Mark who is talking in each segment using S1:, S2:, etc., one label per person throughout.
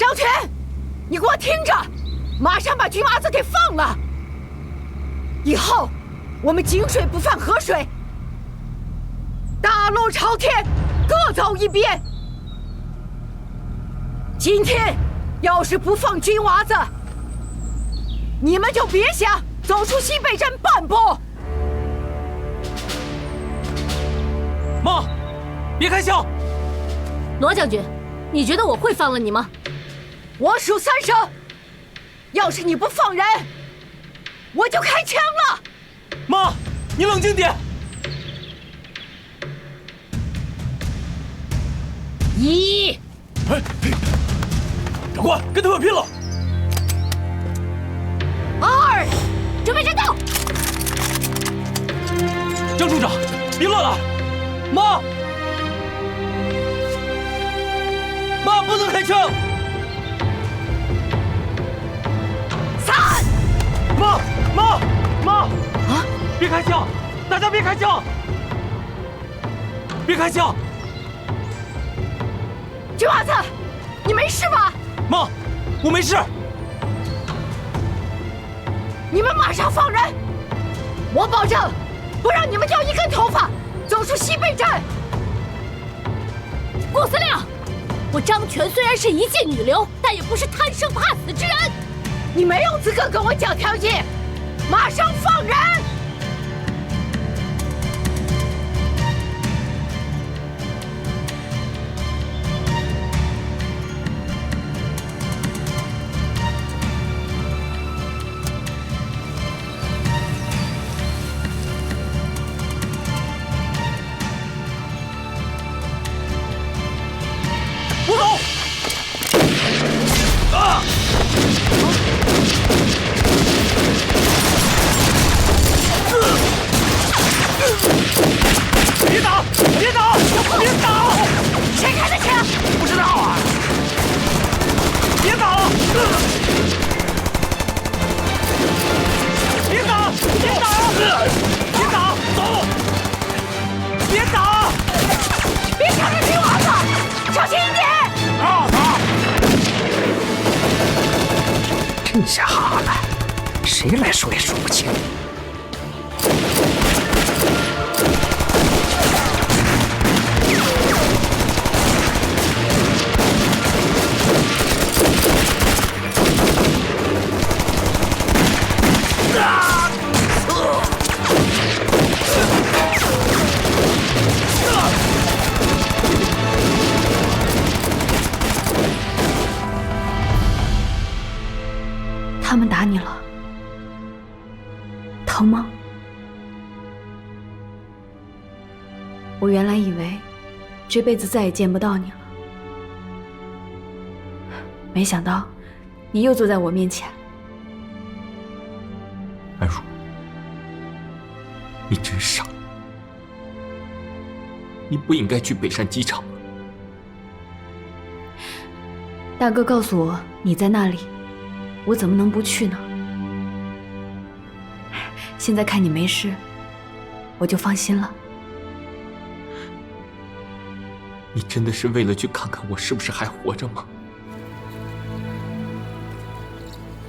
S1: 小泉，你给我听着，马上把军麻子给放了。以后我们井水不犯河水，大路朝天，各走一边。今天要是不放军娃子，你们就别想走出西北镇半步。
S2: 妈，别开枪！
S3: 罗将军，你觉得我会放了你吗？
S1: 我数3声，要是你不放人，我就开枪了。
S2: 妈，你冷静点。
S1: 1，
S2: 长官，跟他们拼了
S1: ！2，准备战斗！
S2: 江处长，别乱了。妈，妈不能开枪。
S1: 3，
S2: 妈，
S1: 啊！
S2: 别开枪，大家别开枪，别开枪。
S1: 军娃子，你没事吧？
S2: 妈，我没事。
S1: 你们马上放人，我保证不让你们掉一根头发走出西北镇。
S3: 顾司令，我张全虽然是一介女流，但也不是贪生怕死之人。
S1: 你没有资格跟我讲条件，马上放人！
S2: 不走！啊！别打！别打！别打！
S1: 谁开的枪？
S2: 不知道啊！别打！别打！别打！别打！走！别打！
S1: 别抢着军娃子，小心一点！
S4: 这下好了，谁来说也说不清。
S5: 他们打你了，疼吗？我原来以为这辈子再也见不到你了，没想到你又坐在我面前。
S2: 安如，你真傻，你不应该去北山机场。
S5: 大哥告诉我你在那里，我怎么能不去呢？现在看你没事，我就放心了。
S2: 你真的是为了去看看我是不是还活着吗？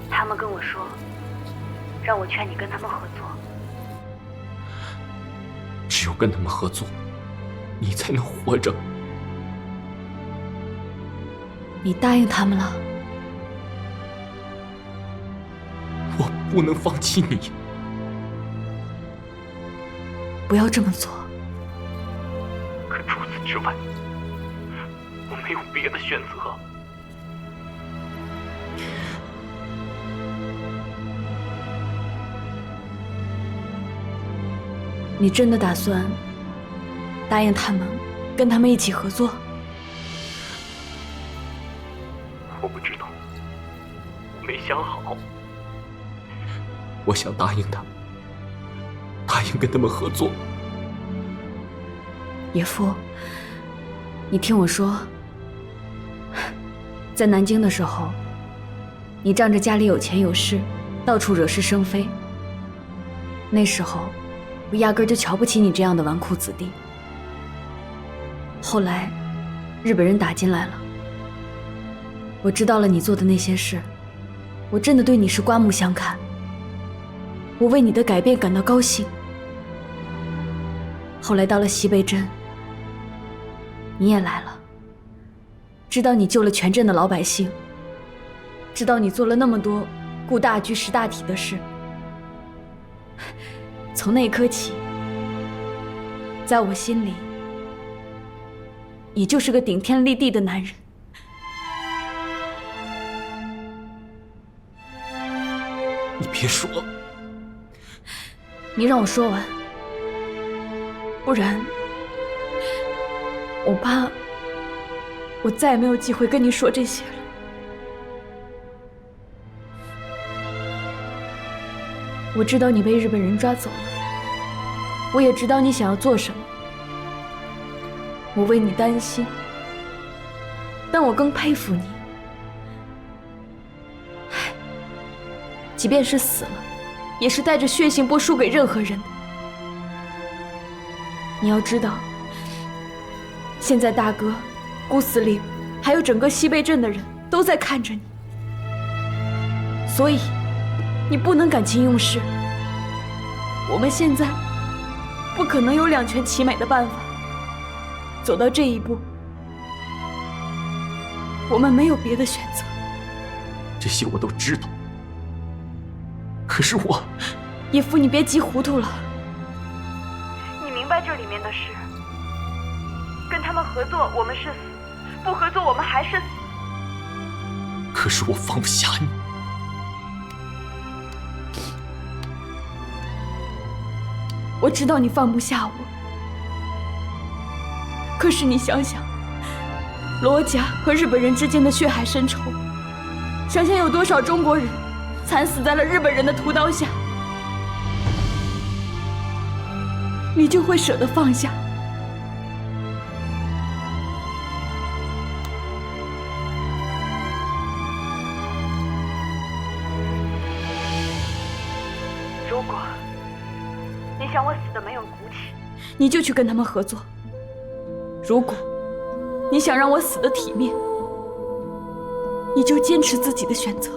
S5: 他们跟我说，让我劝你跟他们合作。
S2: 只有跟他们合作，你才能活着。
S5: 你答应他们了？
S2: 我不能放弃你。
S5: 不要这么做。
S2: 可除此之外，我没有别的选择。
S5: 你真的打算答应他们，跟他们一起合作？
S2: 我不知道，我没想好。我想答应他，答应跟他们合作。
S5: 爷父，你听我说，在南京的时候，你仗着家里有钱有势，到处惹是生非。那时候，我压根就瞧不起你这样的纨绔子弟。后来，日本人打进来了，我知道了你做的那些事，我真的对你是刮目相看。我为你的改变感到高兴。后来到了西北镇，你也来了，知道你救了全镇的老百姓，知道你做了那么多顾大局识大体的事。从那一刻起，在我心里，你就是个顶天立地的男人。
S2: 你别说，
S5: 你让我说完，不然我怕我再也没有机会跟你说这些了。我知道你被日本人抓走了，我也知道你想要做什么，我为你担心，但我更佩服你。即便是死了，也是带着血性不输给任何人的。你要知道，现在大哥、顾司令，还有整个西北镇的人都在看着你，所以你不能感情用事。我们现在不可能有两全其美的办法，走到这一步，我们没有别的选择。
S2: 这些我都知道，可是我……
S5: 野夫，你别急糊涂了。
S6: 你明白这里面的事。跟他们合作，我们是死；不合作，我们还是死。
S2: 可是我放不下你。
S5: 我知道你放不下我，可是你想想，罗家和日本人之间的血海深仇，想想有多少中国人惨死在了日本人的屠刀下，你就会舍得放下。
S6: 如果你想我死的没有骨气，
S5: 你就去跟他们合作；如果你想让我死的体面，你就坚持自己的选择。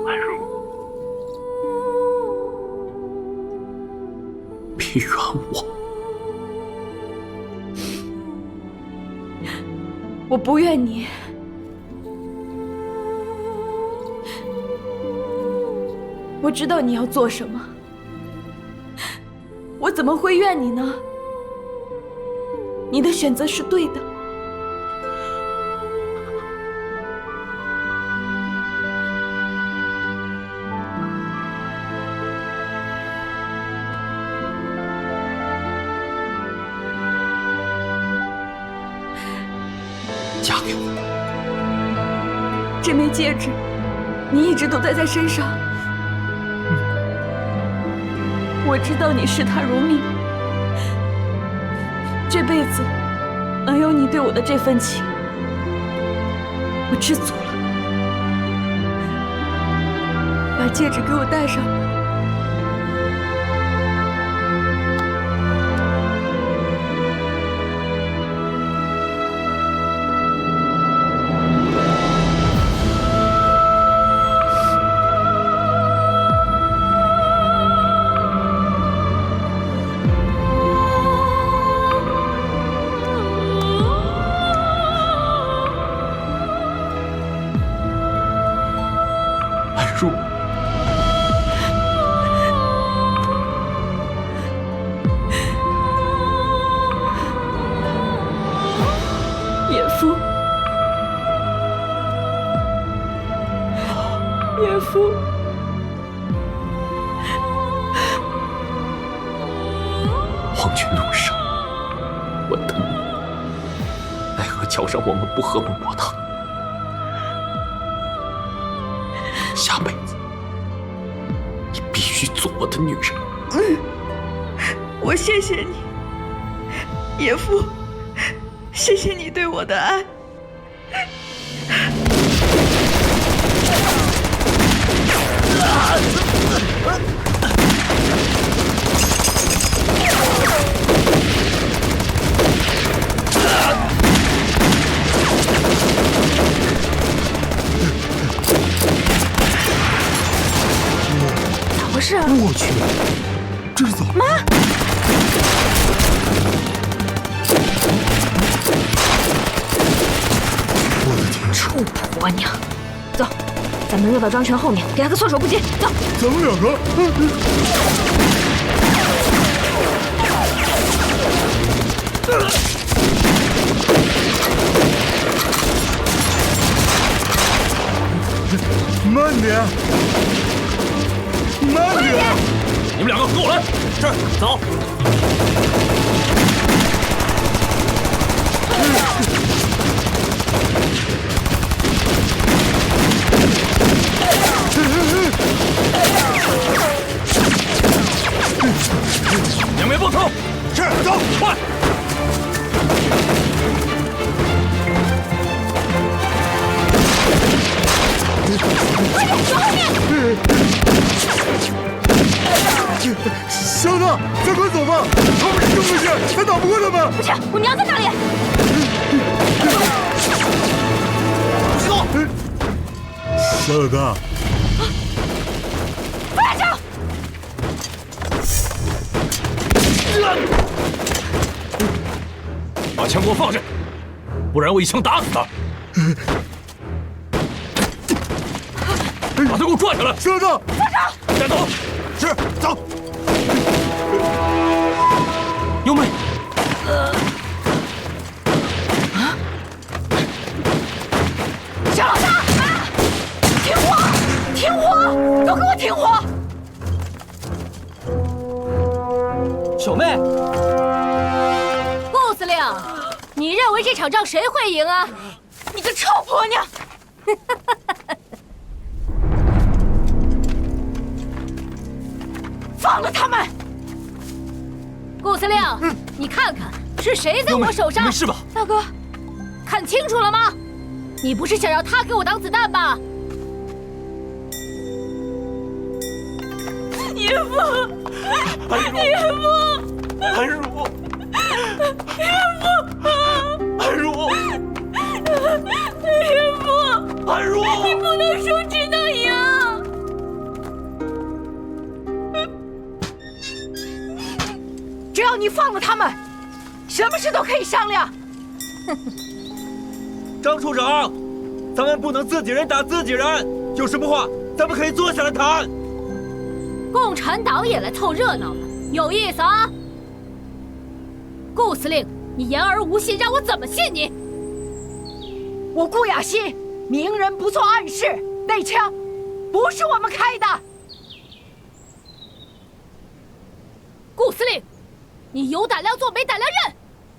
S2: 安如，别怨我。
S5: 我不怨你，我知道你要做什么，我怎么会怨你呢？你的选择是对的。
S2: 嫁给我。
S5: 这枚戒指，你一直都戴在身上。我知道你视它如命，这辈子能有你对我的这份情，我知足了。把戒指给我戴上吧。
S2: 安如，
S5: 野夫，野夫，
S2: 黄泉路上，我等你，奈何桥上我们不喝孟婆汤。下辈子，你必须做我的女人。
S6: 我谢谢你，野夫，谢谢你对我的爱。
S3: 回事啊？
S7: 我去，这是怎么？妈！我的天！
S3: 臭婆娘！走，咱们绕到张全后面，给他个措手不及。走，
S7: 咱们两个。慢点，慢点！
S2: 你们两个跟我来。是，走。两边帮头。是，走，快！
S7: 小子，咱快走吧！他们是这么些，咱打不过他们。
S3: 不是，我娘在哪里？
S7: 走。小老大，
S3: 不要走！
S2: 把枪给我放下，不然我一枪打死他。把他给我抓起来！
S7: 小子，
S2: 站走！是，走。优妹，
S1: 小老大，停火！停火！都给我停火！
S2: 小妹，
S3: 顾司令，你认为这场仗谁会赢啊？
S1: 你个臭婆娘！放了他们！
S3: 顾司令，你看看是谁在我手上？
S2: 没事吧？
S3: 大哥，看清楚了吗？你不是想让他给我挡子弹吧？
S1: 爷夫，爷夫，
S2: 安如，安如，
S1: 爷夫，
S2: 安如，
S1: 你不能说知那样。只要你放了他们，什么事都可以商量。
S8: 张处长，咱们不能自己人打自己人，有什么话咱们可以坐下来谈。
S3: 共产党也来凑热闹了，有意思啊！顾司令，你言而无信，让我怎么信你？
S1: 我顾雅欣，明人不做暗事，那枪不是我们开的。
S3: 顾司令，你有胆量做没胆量认！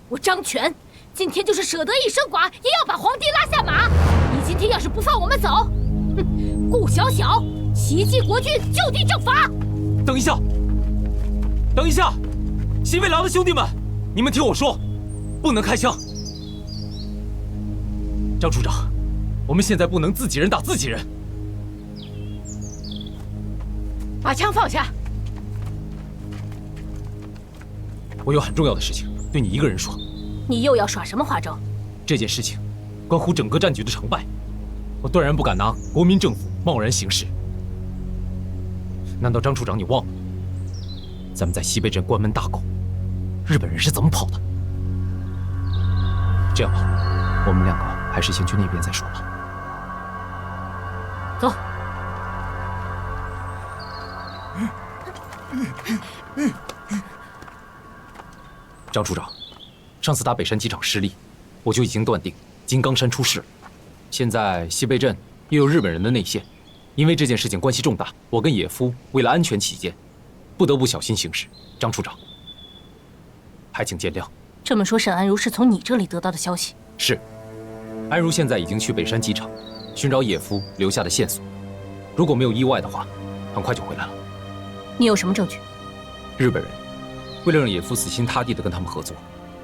S3: 我张全今天就是舍得一身剐，也要把皇帝拉下马。你今天要是不放我们走，哼！顾小小袭击国军，就地正法。
S2: 等一下，等一下，西北狼的兄弟们，你们听我说，不能开枪。张处长，我们现在不能自己人打自己人。
S1: 把枪放下。
S2: 我有很重要的事情对你一个人说。
S3: 你又要耍什么花招？
S2: 这件事情关乎整个战局的成败，我断然不敢拿国民政府贸然行事。难道张处长你忘了，咱们在西北镇关门大狗，日本人是怎么跑的？这样吧，我们两个还是先去那边再说吧。
S3: 走。
S2: 张处长，上次打北山机场失利，我就已经断定金刚山出事了。现在西北镇又有日本人的内线，因为这件事情关系重大，我跟野夫为了安全起见，不得不小心行事。张处长，还请见谅。
S3: 这么说，沈安如是从你这里得到的消息？
S2: 是，安如现在已经去北山机场寻找野夫留下的线索，如果没有意外的话，很快就回来了。
S3: 你有什么证据？
S2: 日本人为了让野夫死心塌地地跟他们合作，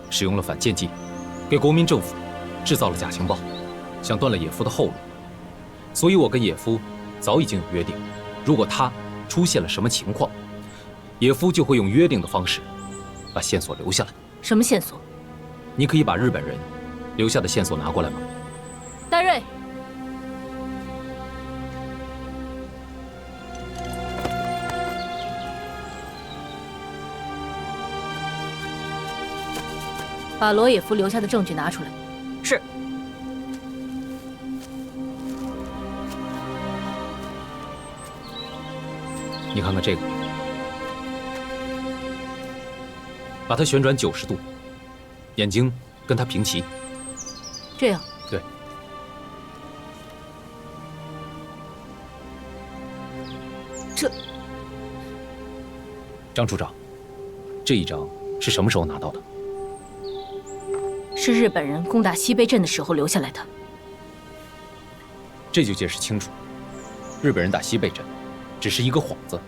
S2: 使用了反间计，给国民政府制造了假情报，想断了野夫的后路。所以我跟野夫早已经有约定，如果他出现了什么情况，野夫就会用约定的方式把线索留下来。
S3: 什么线索？
S2: 你可以把日本人留下的线索拿过来吗？
S3: 戴瑞，把罗也夫留下的证据拿出来。
S1: 是。
S2: 你看看这个，把它旋转90度，眼睛跟它平齐。
S3: 这样。
S2: 对。
S3: 这，
S2: 张处长，这一张是什么时候拿到的？
S3: 是日本人攻打西贝镇的时候留下来的。
S2: 这就解释清楚，日本人打西贝镇只是一个幌子，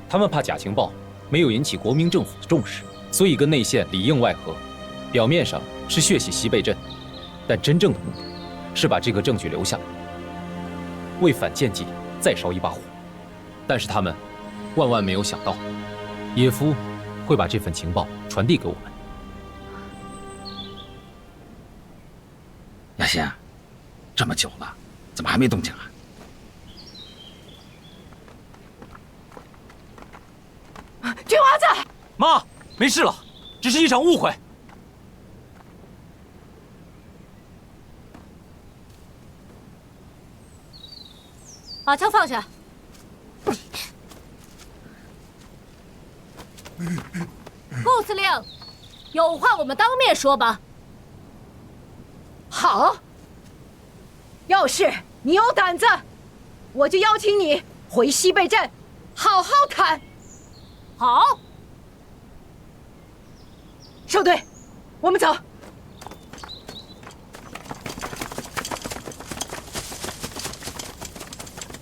S2: 他们怕假情报没有引起国民政府的重视，所以跟内线里应外合，表面上是血洗西贝镇，但真正的目的是把这个证据留下来，为反间计再烧一把火。但是他们万万没有想到，野夫会把这份情报传递给我们。
S4: 亚仙，这么久了，怎么还没动静啊？
S1: 军娃子，
S2: 妈，没事了，只是一场误会。
S3: 把枪放下。顾司令，有话我们当面说吧。
S1: 好，要是你有胆子，我就邀请你回西贝镇，好好谈。
S3: 好，
S1: 收队，我们走。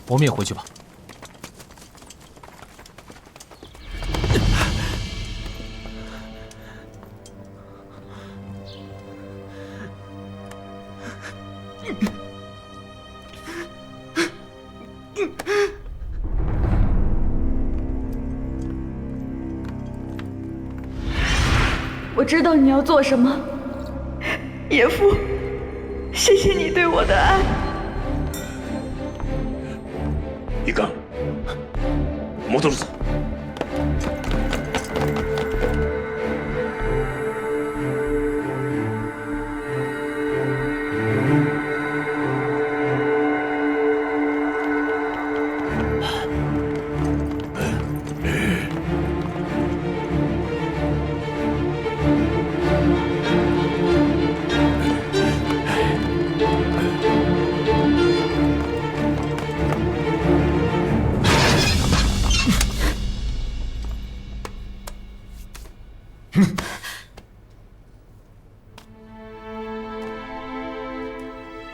S2: 我们也回去吧。
S5: 我知道你要做什么，
S6: 野夫，谢谢你对我的爱。
S7: いかん。戻るぞ。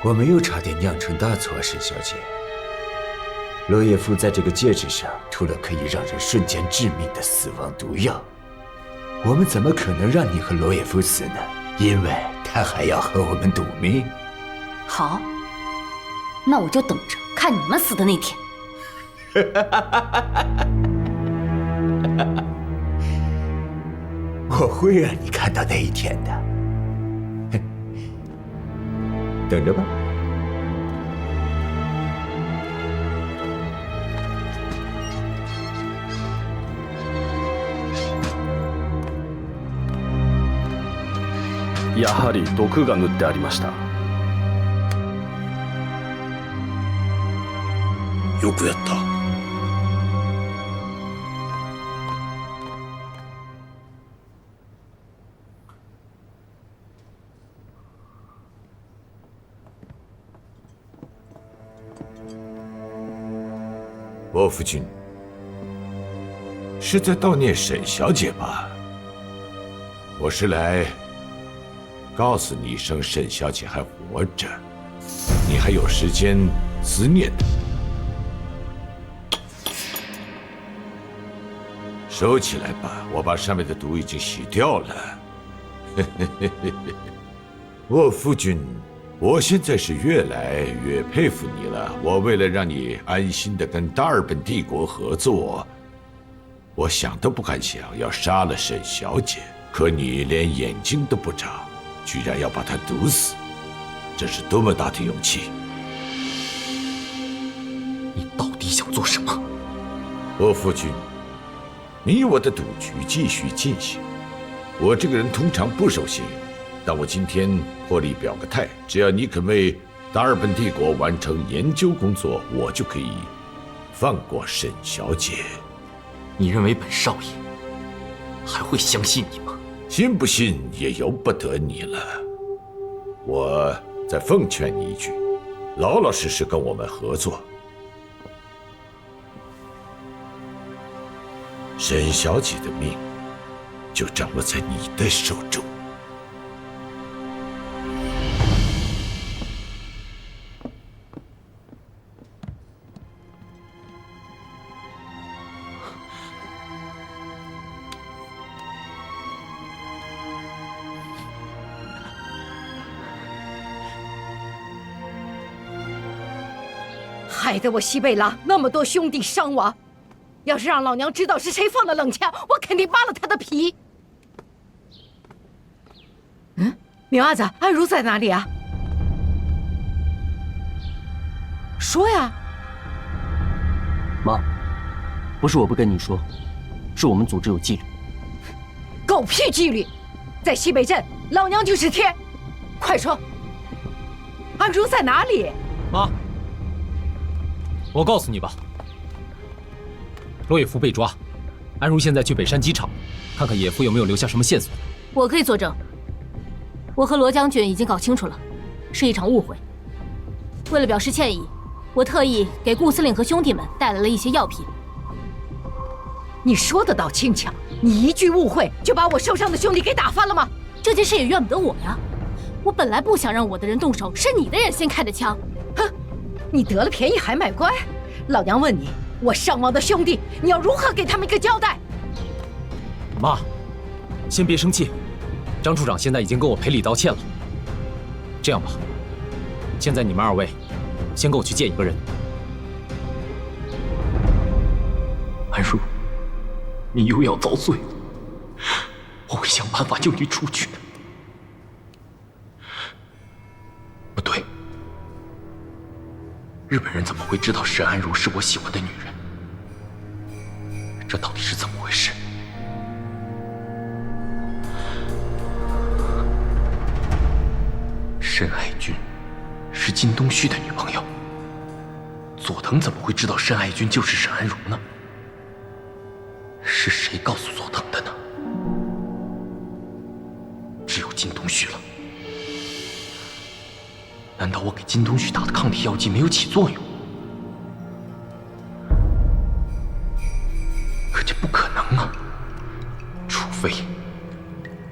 S9: 我没有差点酿成大错，沈小姐。罗耶夫在这个戒指上涂了可以让人瞬间致命的死亡毒药，我们怎么可能让你和罗耶夫死呢？因为他还要和我们赌命。
S3: 好，那我就等着看你们死的那天。
S9: 我会让你看到那一天的，等着吧。
S10: やはり毒が塗ってありました。
S7: よくやった。
S9: 伯父君，是在悼念沈小姐吧？我是来告诉你一声，沈小姐还活着，你还有时间思念她。收起来吧，我把上面的毒已经洗掉了。伯父君，我现在是越来越佩服你了。我为了让你安心的跟大日本帝国合作，我想都不敢想要杀了沈小姐。可你连眼睛都不眨，居然要把她毒死，这是多么大的勇气！
S4: 你到底想做什么？
S9: 伯父君，你我的赌局继续进行。我这个人通常不守信用，但我今天破例表个态，只要你肯为达尔本帝国完成研究工作，我就可以放过沈小姐。
S4: 你认为本少爷还会相信你吗？
S9: 信不信也由不得你了。我再奉劝你一句，老老实实跟我们合作。沈小姐的命就掌握在你的手中。
S1: 害得我西贝郎那么多兄弟伤亡，要是让老娘知道是谁放的冷枪，我肯定扒了他的皮。苗阿子，安如在哪里啊？说呀！
S11: 妈，不是我不跟你说，是我们组织有纪律。
S1: 狗屁纪律！在西北镇，老娘就是天。快说，安如在哪里？
S2: 妈。我告诉你吧，罗野夫被抓，安如现在去北山机场，看看野夫有没有留下什么线索。
S3: 我可以作证，我和罗将军已经搞清楚了，是一场误会。为了表示歉意，我特意给顾司令和兄弟们带来了一些药品。
S1: 你说的倒轻巧，你一句误会就把我受伤的兄弟给打翻了吗？
S3: 这件事也怨不得我呀，我本来不想让我的人动手，是你的人先开的枪。
S1: 哼！你得了便宜还卖乖，老娘问你，我伤亡的兄弟，你要如何给他们一个交代？
S2: 妈，先别生气，张处长现在已经跟我赔礼道歉了。这样吧，现在你们二位先跟我去见一个人。
S4: 安如，你又要遭罪了，我会想办法救你出去的。不对。日本人怎么会知道沈安如是我喜欢的女人？这到底是怎么回事？沈爱君是金东旭的女朋友，佐藤怎么会知道沈爱君就是沈安如呢？是谁告诉佐藤的呢？只有金东旭了。难道我给金东旭打的抗体药剂没有起作用？可这不可能啊！除非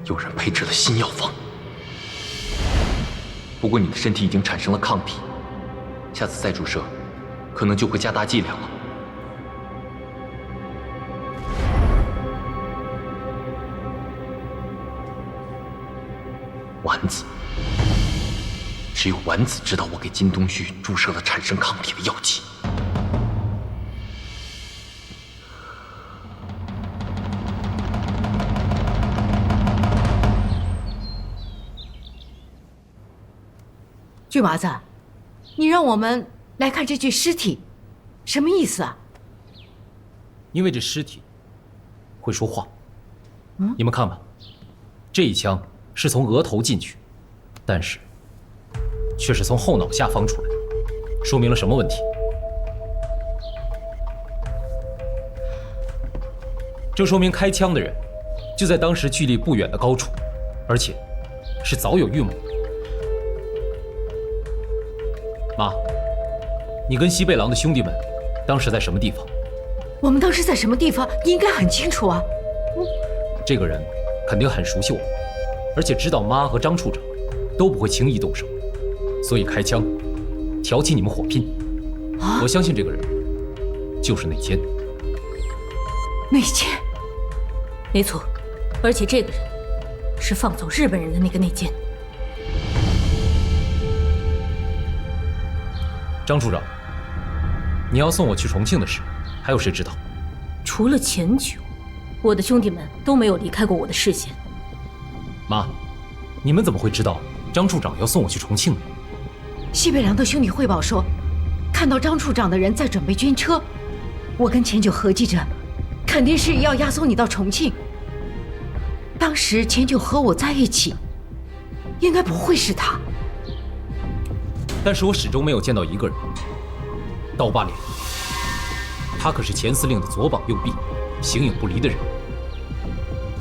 S4: 有人配置了新药方。不过你的身体已经产生了抗体，下次再注射，可能就会加大剂量了。丸子。只有丸子知道我给金东旭注射了产生抗体的药剂。
S1: 巨麻子，你让我们来看这具尸体，什么意思啊？
S2: 因为这尸体会说话。你们看吧，这一枪是从额头进去，但是却是从后脑下方出来，说明了什么问题？这说明开枪的人就在当时距离不远的高处，而且是早有预谋。妈，你跟西贝郎的兄弟们当时在什么地方？
S1: 我们当时在什么地方，你应该很清楚啊。
S2: 这个人肯定很熟悉我，而且知道妈和张处长都不会轻易动手。所以开枪，挑起你们火拼。我相信这个人就是内奸。
S1: 内奸？
S3: 没错，而且这个人是放走日本人的那个内奸。
S2: 张处长，你要送我去重庆的事，还有谁知道？
S3: 除了钱九，我的兄弟们都没有离开过我的视线。
S2: 妈，你们怎么会知道张处长要送我去重庆呢？
S1: 西北良的兄弟汇报说，看到张处长的人在准备军车，我跟钱九合计着，肯定是要押送你到重庆。当时钱九和我在一起，应该不会是他。
S2: 但是我始终没有见到一个人。刀疤脸，他可是前司令的左膀右臂，形影不离的人。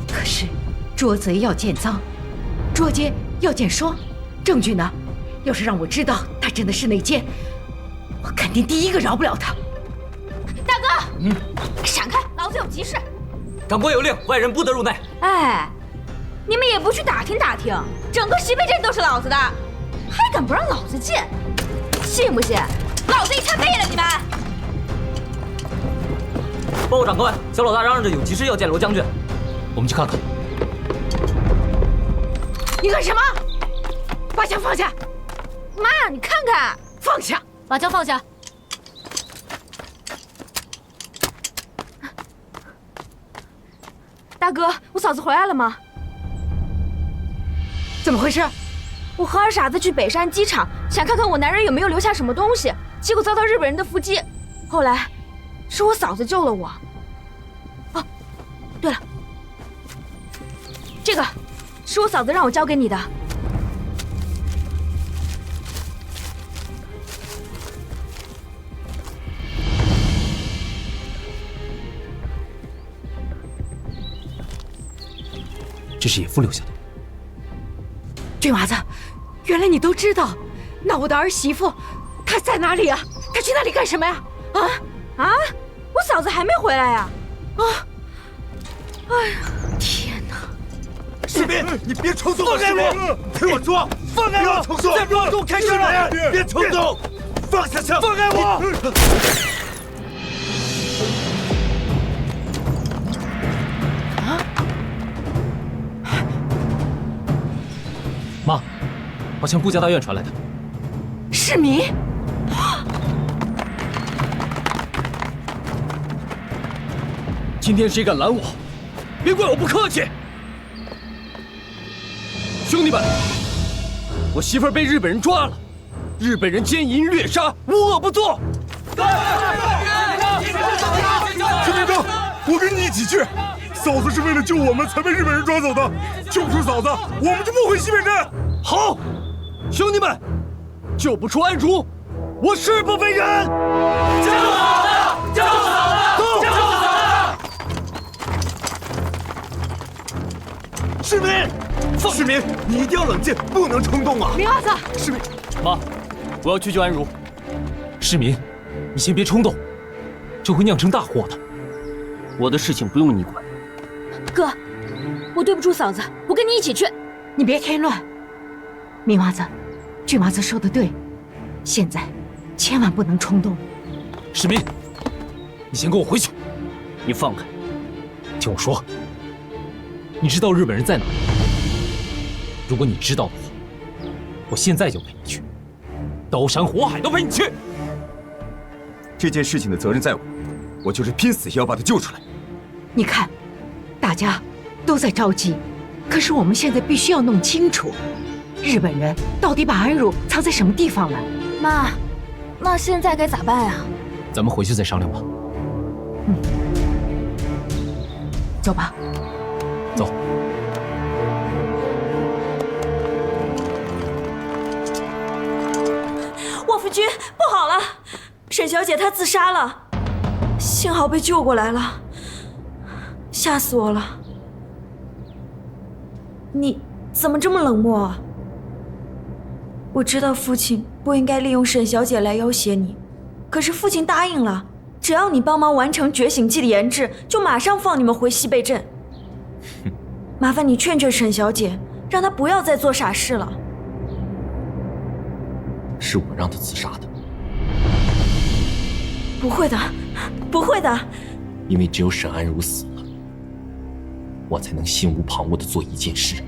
S1: 可是，捉贼要见赃，捉奸要见双，证据呢？要是让我知道他真的是内奸，我肯定第一个饶不了他。
S3: 大哥，闪开，老子有急事。
S8: 长官有令，外人不得入内。
S3: 哎，你们也不去打听打听，整个西北镇都是老子的，还敢不让老子进？信不信？老子一枪毙了你们！
S8: 报告长官，小老大嚷嚷着有急事要见罗将军。
S2: 我们去看看。
S1: 你干什么？把枪放下！
S3: 妈，你看看，
S1: 放下！
S3: 把枪放下！大哥，我嫂子回来了吗？
S1: 怎么回事？
S3: 我和二傻子去北山机场，想看看我男人有没有留下什么东西，结果遭到日本人的伏击。后来，是我嫂子救了我。哦，对了，这个是我嫂子让我交给你的。
S2: 这是野夫留下的。
S1: 俊娃子，原来你都知道，那我的儿媳妇，她在哪里啊？她去那里干什么呀？
S3: 我嫂子还没回来呀！
S1: 哎呀，天哪！
S7: 士兵，你别冲动，放开我！听我说，放开我！不要冲动！再不要动，开枪了！别冲动，放下枪！放开我！
S2: 妈，好像顾家大院传来的。
S1: 世民，
S10: 今天谁敢拦我，别怪我不客气。兄弟们，我媳妇儿被日本人抓了，日本人奸淫掠杀，无恶不作。
S7: 陈明章，我跟你一起去。嫂子是为了救我们才被日本人抓走的，救不出嫂子，我们就不回西北镇。
S10: 好，兄弟们，救不出安如，我誓不为人。救嫂子！救嫂子！救嫂
S7: 子！世民，世民，你一定要冷静，不能冲动啊！
S1: 明娃子，
S7: 世民，
S10: 妈，我要去救安如。
S2: 世民，你先别冲动，这会酿成大祸的。
S11: 我的事情不用你管。
S3: 哥，我对不住嫂子，我跟你一起去。
S1: 你别添乱。明娃子，俊娃子说的对，现在千万不能冲动。
S2: 世民，你先跟我回去。
S11: 你放开！
S2: 听我说，你知道日本人在哪里？如果你知道的话，我现在就陪你去，刀山火海都陪你去。
S7: 这件事情的责任在我，我就是拼死也要把他救出来。
S1: 你看，大家都在着急，可是我们现在必须要弄清楚，日本人到底把安如藏在什么地方了。
S3: 妈，那现在该咋办呀？
S2: 咱们回去再商量吧。
S1: 走吧。
S2: 走。
S12: 沃夫君，不好了，沈小姐她自杀了，幸好被救过来了。吓死我了！你怎么这么冷漠啊？我知道父亲不应该利用沈小姐来要挟你，可是父亲答应了，只要你帮忙完成觉醒剂的研制，就马上放你们回西北镇。麻烦你劝劝沈小姐，让她不要再做傻事了。
S4: 是我让她自杀的。
S12: 不会的，不会的。
S4: 因为只有沈安如死了，我才能心无旁骛地做一件事，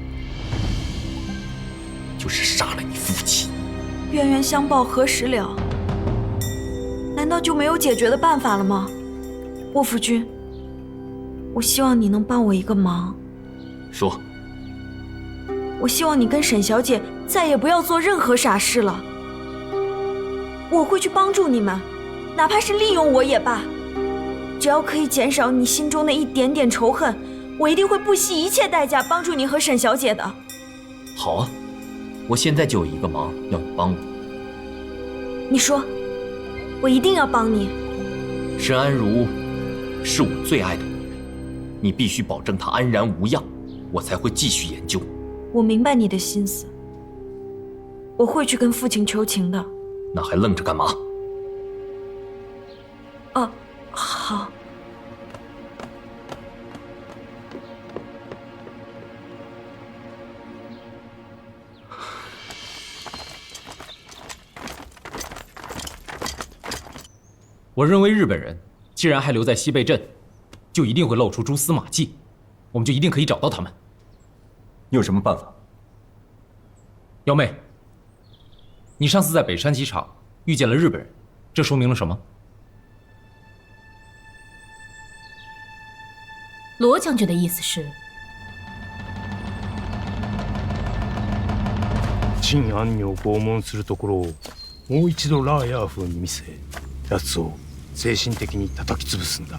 S4: 就是杀了你父亲。
S12: 冤冤相报何时了？难道就没有解决的办法了吗？沃夫君，我希望你能帮我一个忙。
S4: 说。
S12: 我希望你跟沈小姐再也不要做任何傻事了。我会去帮助你们，哪怕是利用我也罢。只要可以减少你心中的一点点仇恨，我一定会不惜一切代价帮助你和沈小姐的。
S4: 好啊，我现在就有一个忙要你帮我。
S12: 你说，我一定要帮你。
S4: 申安如是我最爱的女人，你必须保证她安然无恙，我才会继续研究。
S12: 我明白你的心思，我会去跟父亲求情的。
S4: 那还愣着干嘛？
S12: 哦，好。
S2: 我认为日本人既然还留在西贝镇，就一定会露出蛛丝马迹，我们就一定可以找到他们。
S11: 你有什么办法？
S2: 幺妹，你上次在北山机场遇见了日本人，这说明了什么？
S3: 罗将军的意思是，
S13: 陳安女を拷問するところをもう一度ラーヤー風に見せ、奴を精神的に叩き潰すんだ。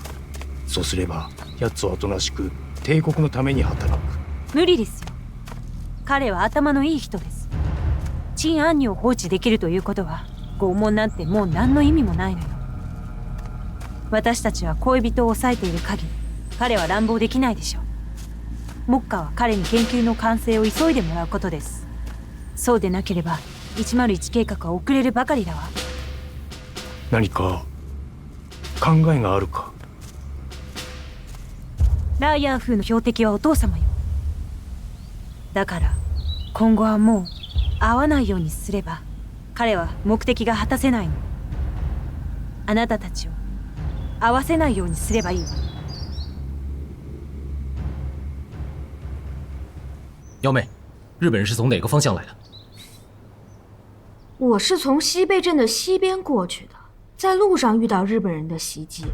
S13: そうすれば奴はおとなしく帝国のために働く。
S14: 無理ですよ。彼は頭のいい人です。陳安女を放置できるということは、拷問なんてもう何の意味もないのよ。私たちは恋人を抑えている限り、彼は乱暴できないでしょう。目下は彼に研究の完成を急いでもらうことです。そうでなければ101計画は遅れるばかりだわ。
S13: 何か考えがあるか？
S14: ラーヤー風の標的はお父様よ。だから今後はもう会わないようにすれば、彼は目的が果たせないの。あなたたちを会わせないようにすればいいわ。
S2: 幺妹，日本人是从哪个方向来的？
S5: 我是从西贝镇的西边过去的，在路上遇到日本人的袭击。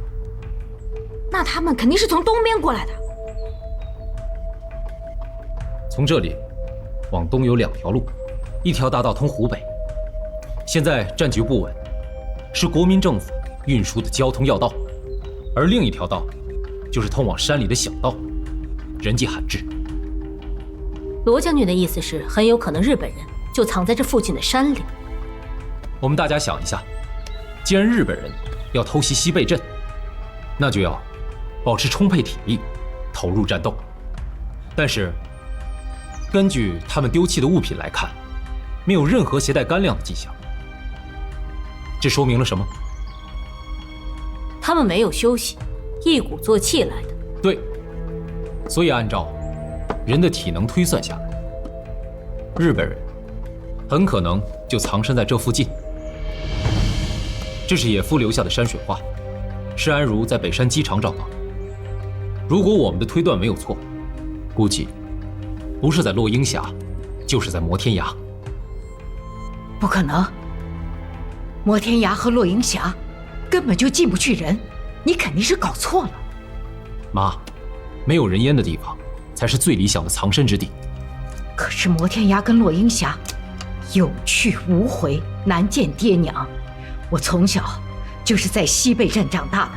S5: 那他们肯定是从东边过来的。
S2: 从这里往东有2条路，一条大道通湖北，现在战局不稳，是国民政府运输的交通要道；而另一条道就是通往山里的小道，人迹罕至。
S3: 罗将军的意思是，很有可能日本人就藏在这附近的山里。
S2: 我们大家想一下，既然日本人要偷袭西贝镇，那就要保持充沛体力，投入战斗。但是，根据他们丢弃的物品来看，没有任何携带干粮的迹象。这说明了什么？
S3: 他们没有休息，一鼓作气来的。
S2: 对，所以按照人的体能推算下来，日本人很可能就藏身在这附近。这是野夫留下的山水画，是安如在北山机场找到的。如果我们的推断没有错，估计不是在落鹰峡，就是在摩天崖。
S1: 不可能，摩天崖和落鹰峡根本就进不去人，你肯定是搞错了。
S2: 妈，没有人烟的地方才是最理想的藏身之地。
S1: 可是摩天崖跟落鹰峡有去无回，难见爹娘。我从小就是在西贝镇长大的，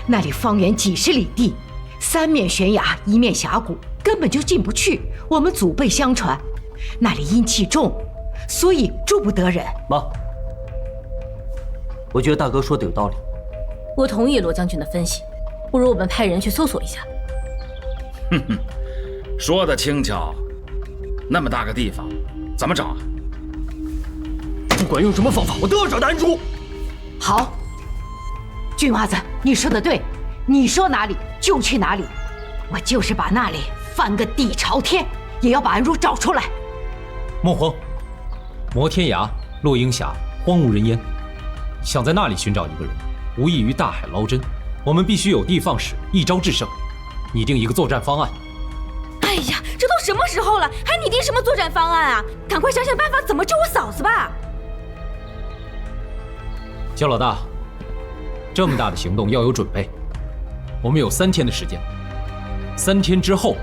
S1: 那里方圆几十里地，3面悬崖，1面峡谷，根本就进不去。我们祖辈相传，那里阴气重，所以住不得人。
S11: 妈，我觉得大哥说的有道理。
S3: 我同意罗将军的分析，不如我们派人去搜索一下。
S15: 哼哼，说的轻巧，那么大个地方，怎么找啊？
S10: 不管用什么方法，我都要找到安珠。
S1: 好，俊娃子，你说的对，你说哪里就去哪里，我就是把那里翻个底朝天，也要把安如找出来。
S2: 莫慌，摩天崖、落鹰峡荒无人烟，想在那里寻找一个人，无异于大海捞针。我们必须有的放矢，一招制胜，拟定一个作战方案。
S12: 哎呀，这都什么时候了，还拟定什么作战方案啊？赶快想想办法怎么救我嫂子吧！
S2: 焦老大，这么大的行动要有准备，我们有3天的时间，3天之后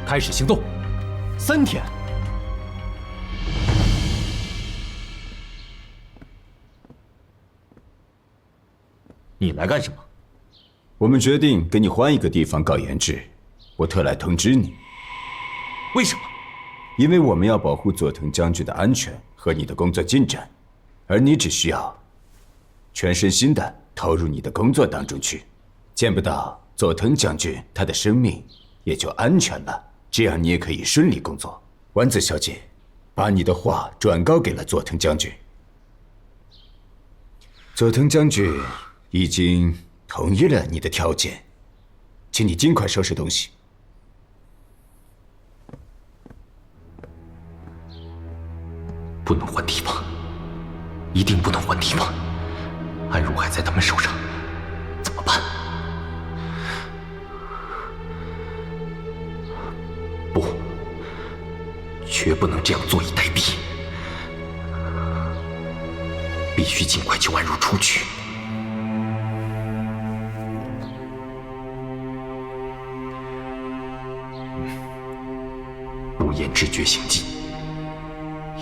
S2: 开始行动。
S10: 3天？
S11: 你来干什么？
S16: 我们决定给你换一个地方搞研制，我特来通知你。
S11: 为什么？
S16: 因为我们要保护佐藤将军的安全和你的工作进展，而你只需要全身心的投入你的工作当中去，见不到佐藤将军，他的生命也就安全了，这样你也可以顺利工作。丸子小姐，把你的话转告给了佐藤将军。佐藤将军已经同意了你的条件，请你尽快收拾东西。
S4: 不能换地方，一定不能换地方。安如还在他们手上，怎么办？不，绝不能这样坐以待毙。必须尽快救安如出去。不研制觉醒剂，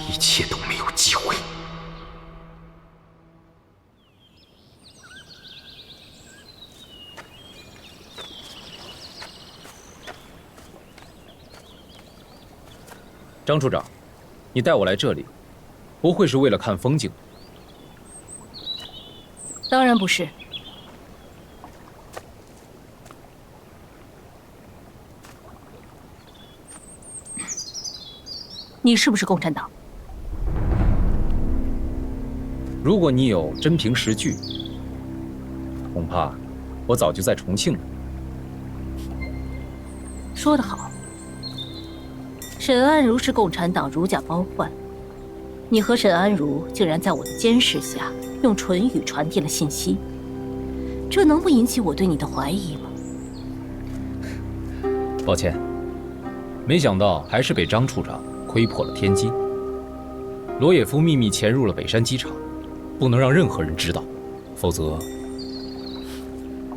S4: 一切都没有机会。
S2: 张处长，你带我来这里，不会是为了看风景？
S3: 当然不是。你是不是共产党？
S2: 如果你有真凭实据，恐怕我早就在重庆了。
S3: 说得好。沈安如是共产党如假包换，你和沈安如竟然在我的监视下用唇语传递了信息，这能不引起我对你的怀疑吗？
S2: 抱歉，没想到还是被张处长窥破了天机。罗也夫秘密潜入了北山机场，不能让任何人知道，否则……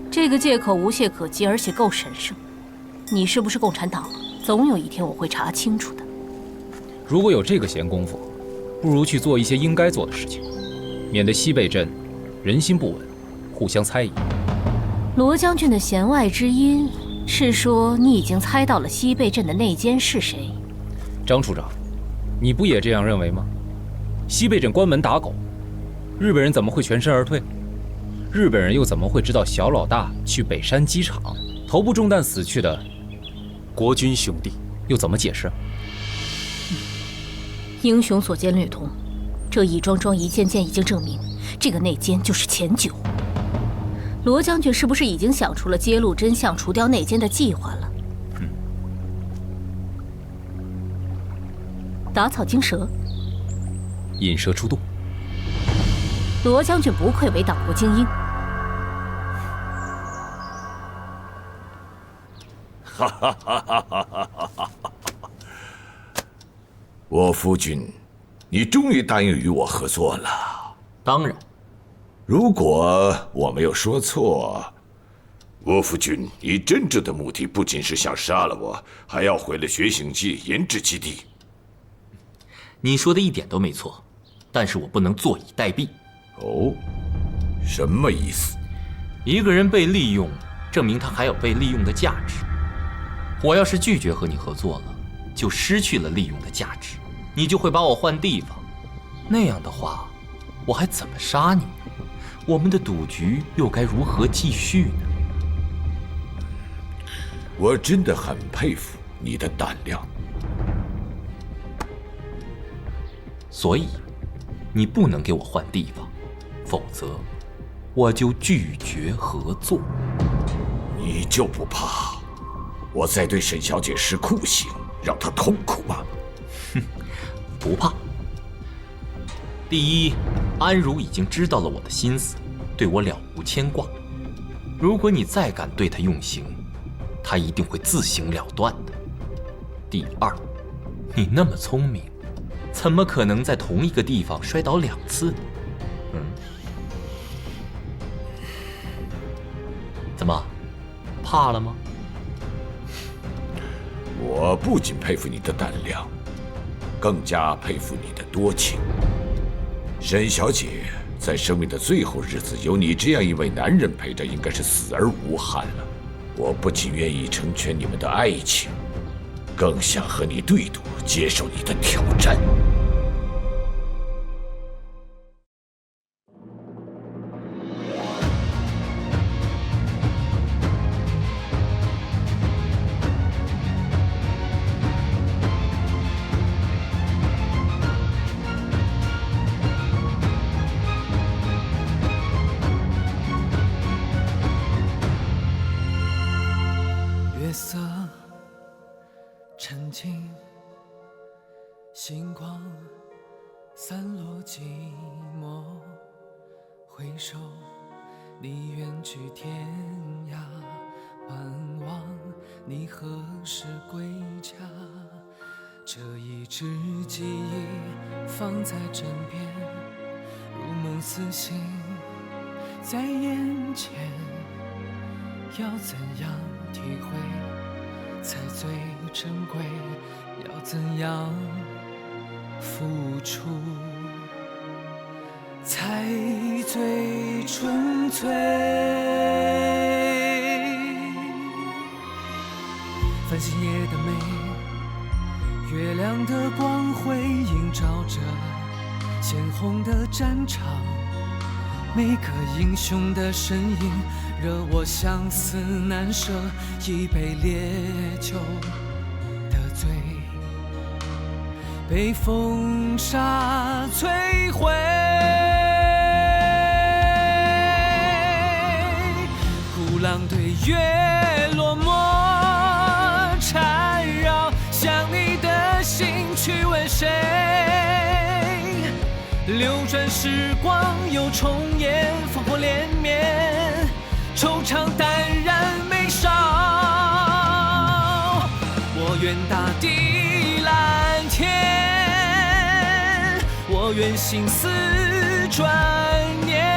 S3: 这个借口无懈可击，而且够神圣。你是不是共产党？总有一天我会查清楚的。
S2: 如果有这个闲工夫，不如去做一些应该做的事情，免得西北镇人心不稳，互相猜疑。
S3: 罗将军的弦外之音是说你已经猜到了西北镇的内奸是谁？
S2: 张处长，你不也这样认为吗？西北镇关门打狗，日本人怎么会全身而退？日本人又怎么会知道小老大去北山机场，头部中弹死去的国军兄弟又怎么解释？
S3: 英雄所见略同，这一桩桩一件件已经证明，这个内奸就是钱九。罗将军是不是已经想出了揭露真相、除掉内奸的计划了？打草惊蛇，
S2: 引蛇出洞。
S3: 罗将军不愧为党国精英。
S9: 哈哈哈哈哈哈！我夫君，你终于答应与我合作了。
S4: 当然，
S9: 如果我没有说错，我夫君，你真正的目的不仅是想杀了我，还要毁了觉醒剂研制基地。
S4: 你说的一点都没错，但是我不能坐以待毙。
S9: 哦，什么意思？
S4: 一个人被利用，证明他还有被利用的价值。我要是拒绝和你合作了，就失去了利用的价值，你就会把我换地方。那样的话，我还怎么杀你？我们的赌局又该如何继续呢？
S9: 我真的很佩服你的胆量。
S4: 所以，你不能给我换地方，否则我就拒绝合作。
S9: 你就不怕我再对沈小姐施酷刑，让她痛苦吗？
S4: 哼，不怕。第一，安如已经知道了我的心思，对我了无牵挂。如果你再敢对她用刑，她一定会自行了断的。第二，你那么聪明，怎么可能在同一个地方摔倒2次呢？怎么，怕了吗？
S9: 我不仅佩服你的胆量，更加佩服你的多情。沈小姐在生命的最后日子，有你这样一位男人陪着，应该是死而无憾了。我不仅愿意成全你们的爱情，更想和你对赌，接受你的挑战。
S17: 月色沉静，星光散落寂寞。回首，你远去天涯，盼望你何时归家。这一支记忆放在枕边，如梦似醒，在眼前。要怎样体会才最珍贵？要怎样付出才最纯粹？繁星夜的美，月亮的光辉映照着鲜红的战场，每个英雄的身影惹我相思难舍，一杯烈酒的醉，被风沙摧毁。鼓浪对月落寞缠绕，向你的心去问谁？流转时光又重演，烽火连绵，惆怅淡然眉梢。我愿大地蓝天，我愿心思转念。